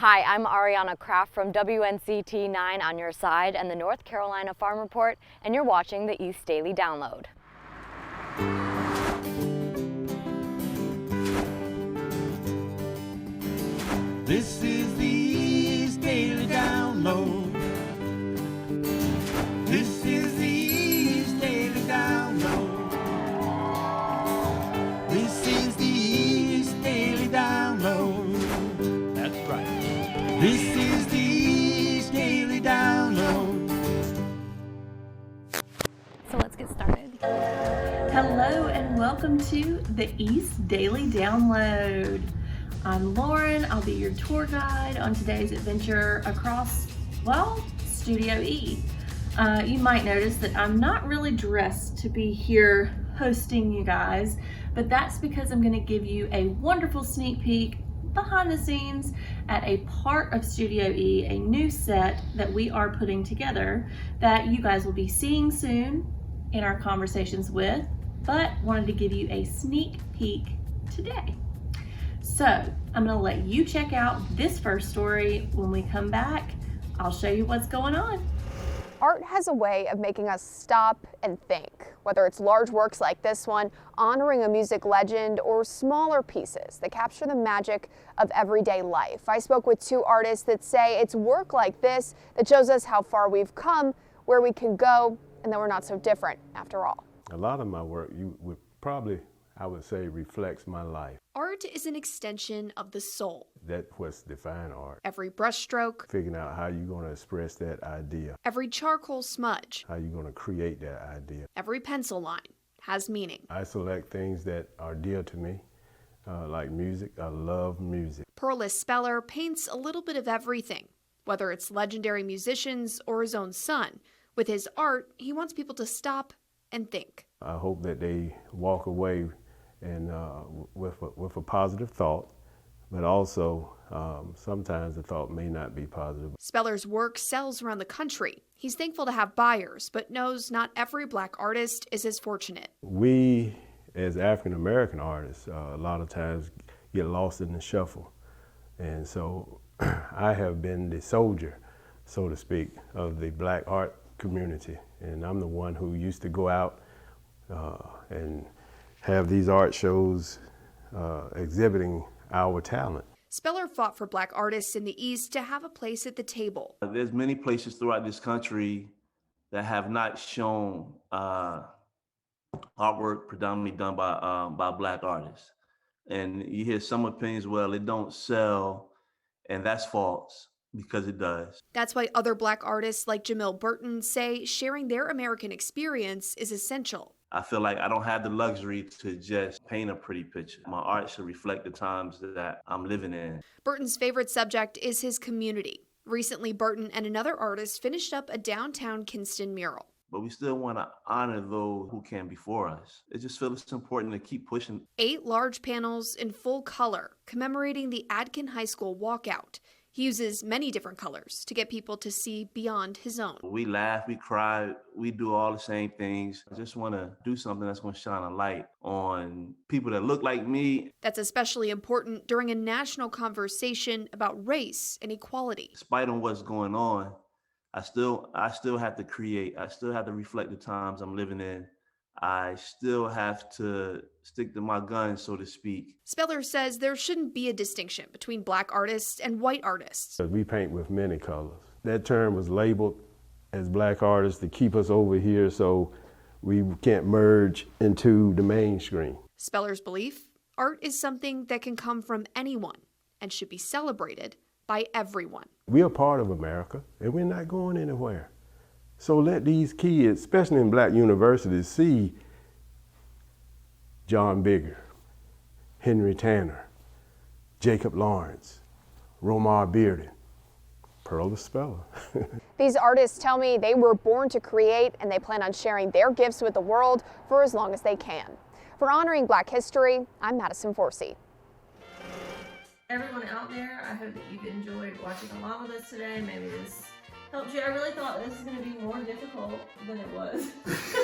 Hi, I'm Ariana Kraft from WNCT-9 on your side and the North Carolina Farm Report, and you're watching the East Daily Download. This is the East Daily Download. This is the East Daily Download. This is the East Daily Download. That's right. This is the East Daily Download. So let's get started. Hello and welcome to the East Daily Download. I'm Lauren. I'll be your tour guide on today's adventure across, Studio E. You might notice that I'm not really dressed to be here hosting you guys, but that's because I'm going to give you a wonderful sneak peek behind the scenes at a part of Studio E, a new set that we are putting together that you guys will be seeing soon in our conversations with, but wanted to give you a sneak peek today. So I'm going to let you check out this first story. When we come back, I'll show you what's going on. Art has a way of making us stop and think, whether it's large works like this one, honoring a music legend, or smaller pieces that capture the magic of everyday life. I spoke with two artists that say it's work like this that shows us how far we've come, where we can go, and that we're not so different after all. A lot of my work, I would say, reflects my life. Art is an extension of the soul. That's what's defined art. Every brushstroke, Figuring out how you're going to express that idea, every charcoal smudge, how you're going to create that idea. every pencil line has meaning. I select things that are dear to me, like music. I love music. Pearlist Speller paints a little bit of everything, whether it's legendary musicians or his own son. With his art, he wants people to stop and think. I hope that they walk away and with a positive thought, but also sometimes the thought may not be positive. Speller's work sells around the country. He's thankful to have buyers, but knows not every Black artist is as fortunate. We, as African American artists, a lot of times get lost in the shuffle. And so I have been the soldier, so to speak, of the Black art community. And I'm the one who used to go out and have these art shows exhibiting our talent. Speller fought for Black artists in the East to have a place at the table. There's many places throughout this country that have not shown artwork predominantly done by Black artists. And you hear some opinions, well, it don't sell, and that's false, because it does. That's why other Black artists like Jamil Burton say sharing their American experience is essential. I feel like I don't have the luxury to just paint a pretty picture. My art should reflect the times that I'm living in. Burton's favorite subject is his community. Recently, Burton and another artist finished up a downtown Kinston mural. But we still want to honor those who came before us. I just feel it's important to keep pushing. 8 large panels in full color commemorating the Adkin High School walkout. He uses many different colors to get people to see beyond his own. We laugh, we cry, we do all the same things. I just want to do something that's going to shine a light on people that look like me. That's especially important during a national conversation about race and equality. Despite on what's going on, I still have to create. I still have to reflect the times I'm living in. I still have to stick to my guns, so to speak. Speller says there shouldn't be a distinction between Black artists and white artists. We paint with many colors. That term was labeled as Black artists to keep us over here so we can't merge into the mainstream. Speller's belief, art is something that can come from anyone and should be celebrated by everyone. We are part of America, and we're not going anywhere. So let these kids, especially in Black universities, see John Bigger, Henry Tanner, Jacob Lawrence, Romar Bearden, Pearlist Speller. These artists tell me they were born to create, and they plan on sharing their gifts with the world for as long as they can. For Honoring Black History, I'm Madison Forsey. Everyone out there, I hope that you've enjoyed watching along with us today. Maybe this helped you. I really thought this was going to be more difficult than it was.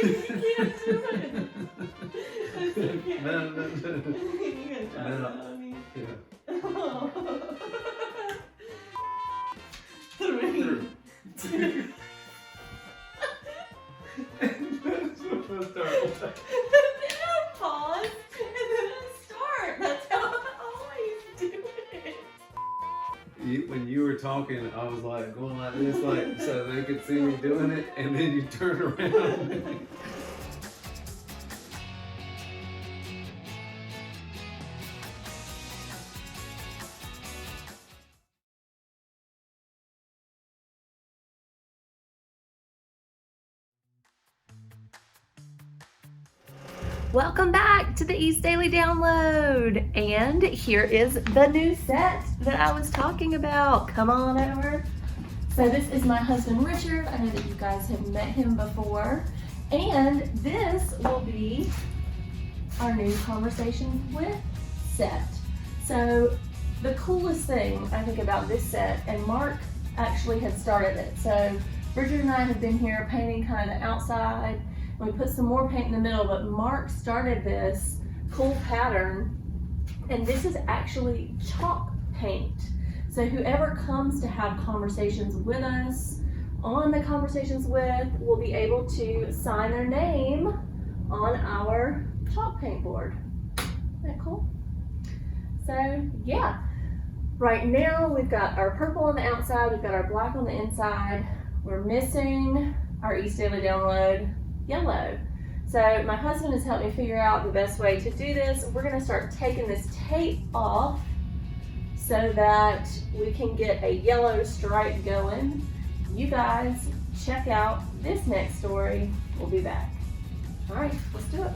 You can't do it. I still can't. No. You gotta try that on me. Yeah. when you were talking, I was like going like this, like so they could see me doing it, and then you turned around. Welcome back to the East Daily Download. And here is the new set that I was talking about. Come on over. So this is my husband Richard. I know that you guys have met him before. And this will be our new Conversation with set. So the coolest thing I think about this set, and Mark actually had started it. So Richard and I have been here painting kind of the outside. We put some more paint in the middle, but Mark started this cool pattern, and this is actually chalk paint. So whoever comes to have conversations with us on the Conversations With will be able to sign their name on our chalk paint board. Isn't that cool? So yeah, right now we've got our purple on the outside, we've got our black on the inside. We're missing our East Daily Download yellow. So my husband has helped me figure out the best way to do this. We're going to start taking this tape off so that we can get a yellow stripe going. You guys check out this next story. We'll be back. All right, let's do it.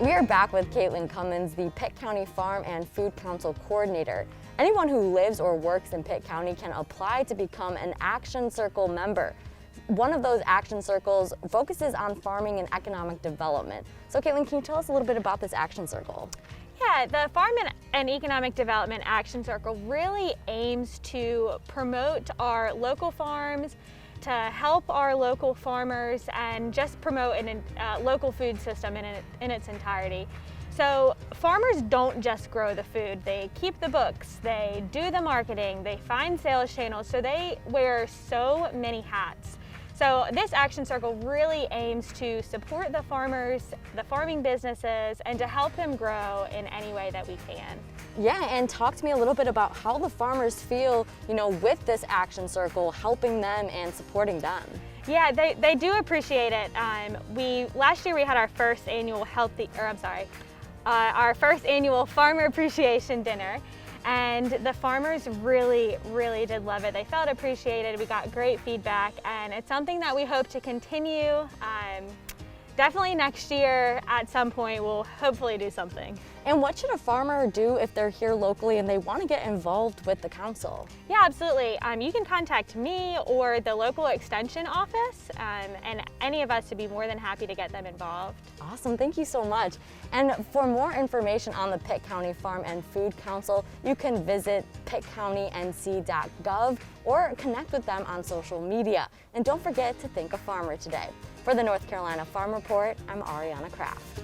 We are back with Caitlin Cummins, the Pitt County Farm and Food Council Coordinator. Anyone who lives or works in Pitt County can apply to become an Action Circle member. One of those Action Circles focuses on farming and economic development. So Caitlin, can you tell us a little bit about this Action Circle? Yeah, the Farm and Economic Development Action Circle really aims to promote our local farms, to help our local farmers, and just promote a local food system in its entirety. So farmers don't just grow the food, they keep the books, they do the marketing, they find sales channels, so they wear so many hats. So this Action Circle really aims to support the farmers, the farming businesses, and to help them grow in any way that we can. Yeah, and talk to me a little bit about how the farmers feel, with this Action Circle, helping them and supporting them. Yeah, they do appreciate it. Last year we had our first annual our first annual Farmer Appreciation Dinner, and the farmers really, really did love it. They felt appreciated. We got great feedback, and it's something that we hope to continue. Definitely next year at some point we'll hopefully do something. And what should a farmer do if they're here locally and they want to get involved with the council? Yeah, absolutely. You can contact me or the local extension office, and any of us would be more than happy to get them involved. Awesome, thank you so much. And for more information on the Pitt County Farm and Food Council, you can visit pittcountync.gov or connect with them on social media. And don't forget to thank a farmer today. For the North Carolina Farm Report, I'm Ariana Kraft.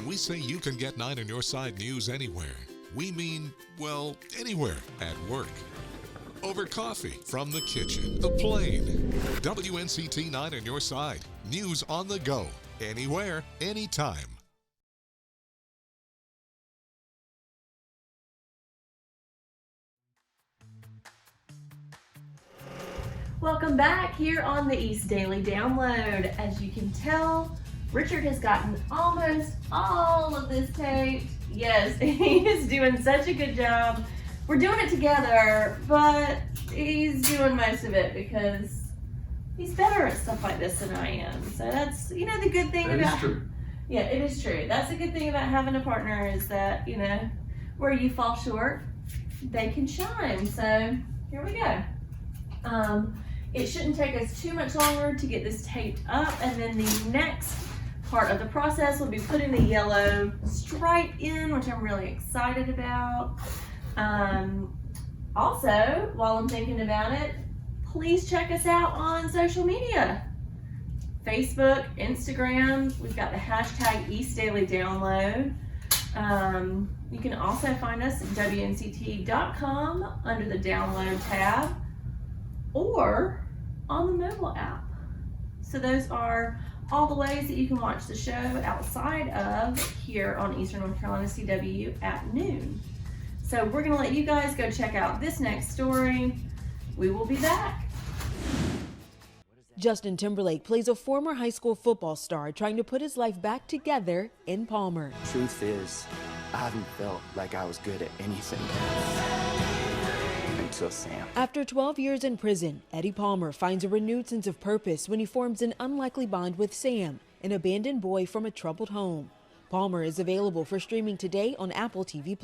When we say you can get 9 on Your Side news anywhere, we mean, well, anywhere at work, over coffee, from the kitchen, the plane. WNCT 9 on Your Side. News on the go, anywhere, anytime. Welcome back here on the East Daily Download. As you can tell, Richard has gotten almost all of this taped. Yes, he is doing such a good job. We're doing it together, but he's doing most of it because he's better at stuff like this than I am. So that's, you know, the good thing about... True. Yeah, it is true. That's the good thing about having a partner is that, you know, where you fall short, they can shine. So here we go. It shouldn't take us too much longer to get this taped up, and then the next part of the process will be putting the yellow stripe in, which I'm really excited about. Also, while I'm thinking about it, please check us out on social media. Facebook, Instagram, we've got the hashtag EastDailyDownload. You can also find us at WNCT.com under the download tab, or on the mobile app. So those are all the ways that you can watch the show outside of here on Eastern North Carolina CW at noon. So we're gonna let you guys go check out this next story. We will be back. Justin Timberlake plays a former high school football star trying to put his life back together in Palmer. Truth is, I haven't felt like I was good at anything until Sam. After 12 years in prison, Eddie Palmer finds a renewed sense of purpose when he forms an unlikely bond with Sam, an abandoned boy from a troubled home. Palmer is available for streaming today on Apple TV+.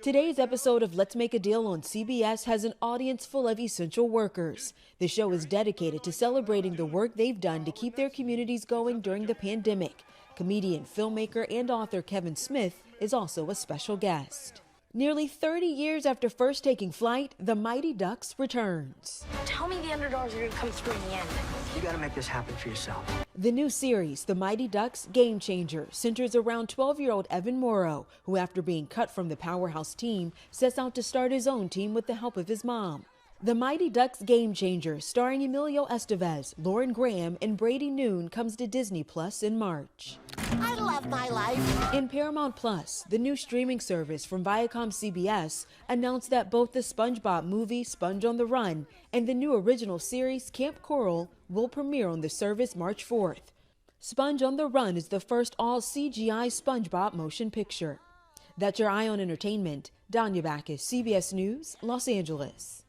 Today's episode of Let's Make a Deal on CBS has an audience full of essential workers. The show is dedicated to celebrating the work they've done to keep their communities going during the pandemic. Comedian, filmmaker, and author Kevin Smith is also a special guest. Nearly 30 years after first taking flight, the Mighty Ducks returns. Tell me the underdogs are going to come through in the end. You gotta make this happen for yourself. The new series, The Mighty Ducks Game Changer, centers around 12-year-old Evan Morrow, who after being cut from the powerhouse team, sets out to start his own team with the help of his mom. The Mighty Ducks Game Changer, starring Emilio Estevez, Lauren Graham, and Brady Noon, comes to Disney Plus in March. I love my life. In Paramount Plus, the new streaming service from Viacom CBS, announced that both the SpongeBob movie Sponge on the Run and the new original series Camp Coral will premiere on the service March 4th. Sponge on the Run is the first all-CGI SpongeBob motion picture. That's your Eye on Entertainment. Danya Backus, CBS News, Los Angeles.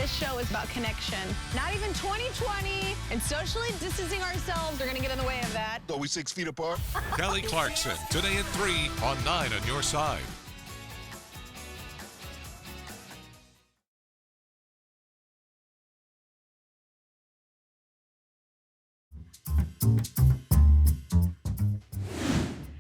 this show is about connection. Not even 2020 and socially distancing ourselves are going to get in the way of that. Are we 6 feet apart? Kelly Clarkson, today at 3 on 9 on your side.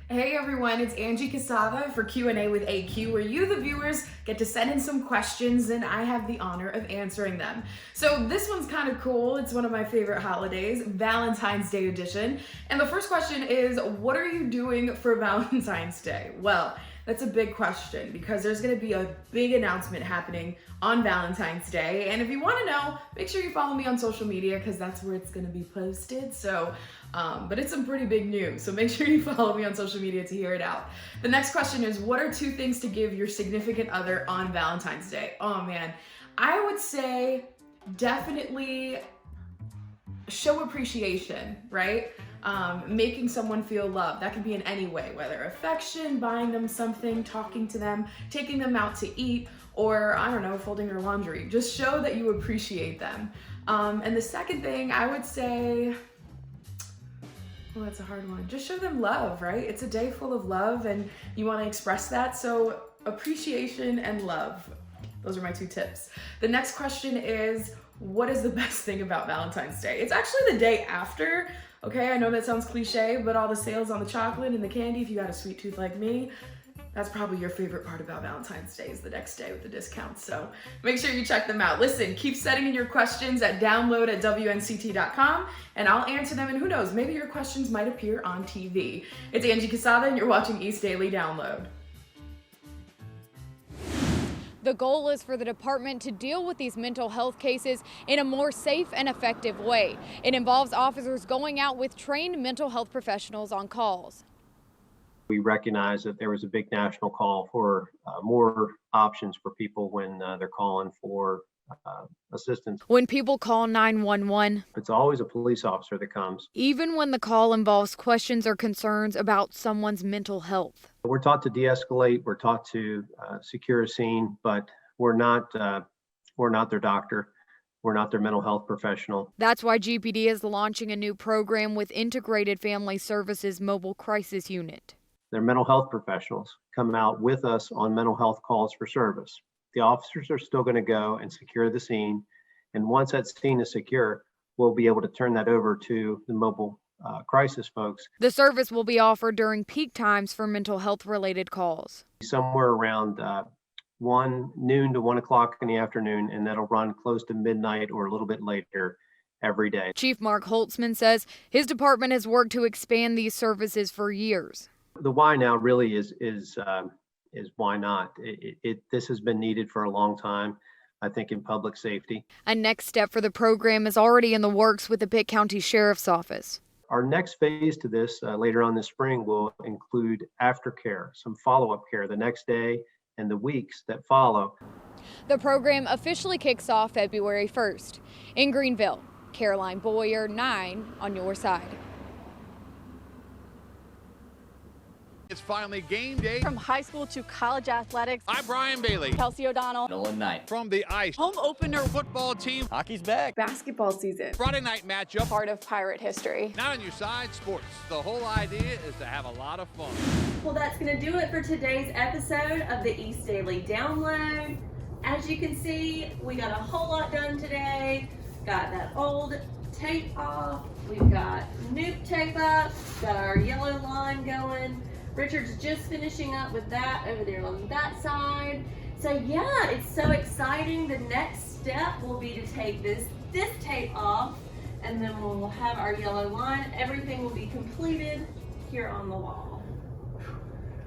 Hey everyone, it's Angie Casava for Q&A with AQ, where you, the viewers, get to send in some questions and I have the honor of answering them. So this one's kind of cool. It's one of my favorite holidays, Valentine's Day edition. And the first question is, what are you doing for Valentine's Day? Well, that's a big question because there's going to be a big announcement happening on Valentine's Day. And if you want to know, make sure you follow me on social media because that's where it's going to be posted. So, but it's some pretty big news. So make sure you follow me on social media to hear it out. The next question is, what are 2 things to give your significant other on Valentine's Day? Oh man, I would say definitely show appreciation, right? Making someone feel loved. That could be in any way, whether affection, buying them something, talking to them, taking them out to eat, or I don't know, folding their laundry. Just show that you appreciate them. And the second thing I would say, well, that's a hard one. Just show them love, right? It's a day full of love and you want to express that. So appreciation and love. Those are my 2 tips. The next question is, what is the best thing about Valentine's Day? It's actually the day after. Okay, I know that sounds cliche, but all the sales on the chocolate and the candy, if you got a sweet tooth like me, that's probably your favorite part about Valentine's Day is the next day with the discounts. So make sure you check them out. Listen, keep sending in your questions at download@WNCT.com and I'll answer them. And who knows, maybe your questions might appear on TV. It's Angie Casada and you're watching East Daily Download. The goal is for the department to deal with these mental health cases in a more safe and effective way. It involves officers going out with trained mental health professionals on calls. We recognize that there was a big national call for more options for people when they're calling for assistance. When people call 911, it's always a police officer that comes. Even when the call involves questions or concerns about someone's mental health. We're taught to de-escalate, we're taught to secure a scene, but we're not their doctor. We're not their mental health professional. That's why GPD is launching a new program with Integrated Family Services Mobile Crisis Unit. Their mental health professionals come out with us on mental health calls for service. The officers are still going to go and secure the scene. And once that scene is secure, we'll be able to turn that over to the mobile crisis folks. The service will be offered during peak times for mental health related calls. Somewhere around noon to 1 o'clock in the afternoon, and that'll run close to midnight or a little bit later every day. Chief Mark Holtzman says his department has worked to expand these services for years. The why now really is why not? This has been needed for a long time, I think, in public safety. A next step for the program is already in the works with the Pitt County Sheriff's Office. Our next phase to this later on this spring will include aftercare, some follow-up care the next day and the weeks that follow. The program officially kicks off February 1st. In Greenville, Caroline Boyer, 9 on your side. It's finally game day. From high school to college athletics. I'm Brian Bailey. Kelsey O'Donnell. Nolan Knight. From the ice. Home opener football team. Hockey's back. Basketball season. Friday night matchup. Part of Pirate history. Not on your side, sports. The whole idea is to have a lot of fun. Well, that's going to do it for today's episode of the East Daily Download. As you can see, we got a whole lot done today. Got that old tape off. We've got new tape up. Got our yellow line going. Richard's just finishing up with that over there on that side. So yeah, it's so exciting. The next step will be to take this tape off, and then we'll have our yellow line. Everything will be completed here on the wall.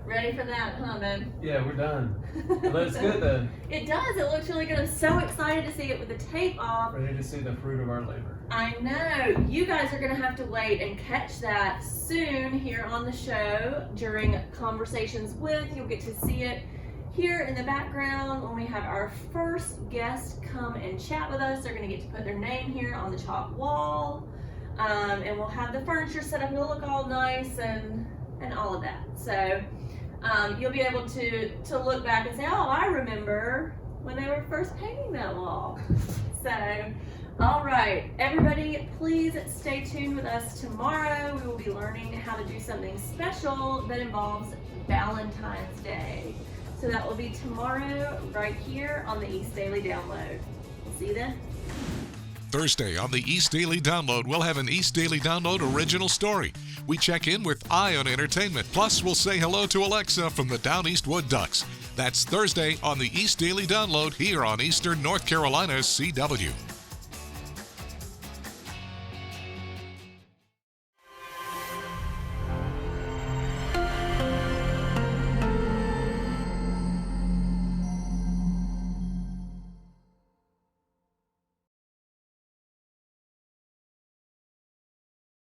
Ready for that, huh, babe? Yeah, we're done. It looks good though. It does. It looks really good. I'm so excited to see it with the tape off. Ready to see the fruit of our labor. I know. You guys are going to have to wait and catch that soon here on the show during Conversations With. You'll get to see it here in the background when we have our first guest come and chat with us. They're going to get to put their name here on the top wall. And we'll have the furniture set up. It'll look all nice and all of that. So you'll be able to look back and say, oh, I remember when they were first painting that wall. So, all right, everybody, please stay tuned with us tomorrow. We will be learning how to do something special that involves Valentine's Day. So that will be tomorrow right here on the East Daily Download. We'll see you then. Thursday on the East Daily Download, we'll have an East Daily Download original story. We check in with Eye on Entertainment. Plus, we'll say hello to Alexa from the Down East Wood Ducks. That's Thursday on the East Daily Download here on Eastern North Carolina's CW.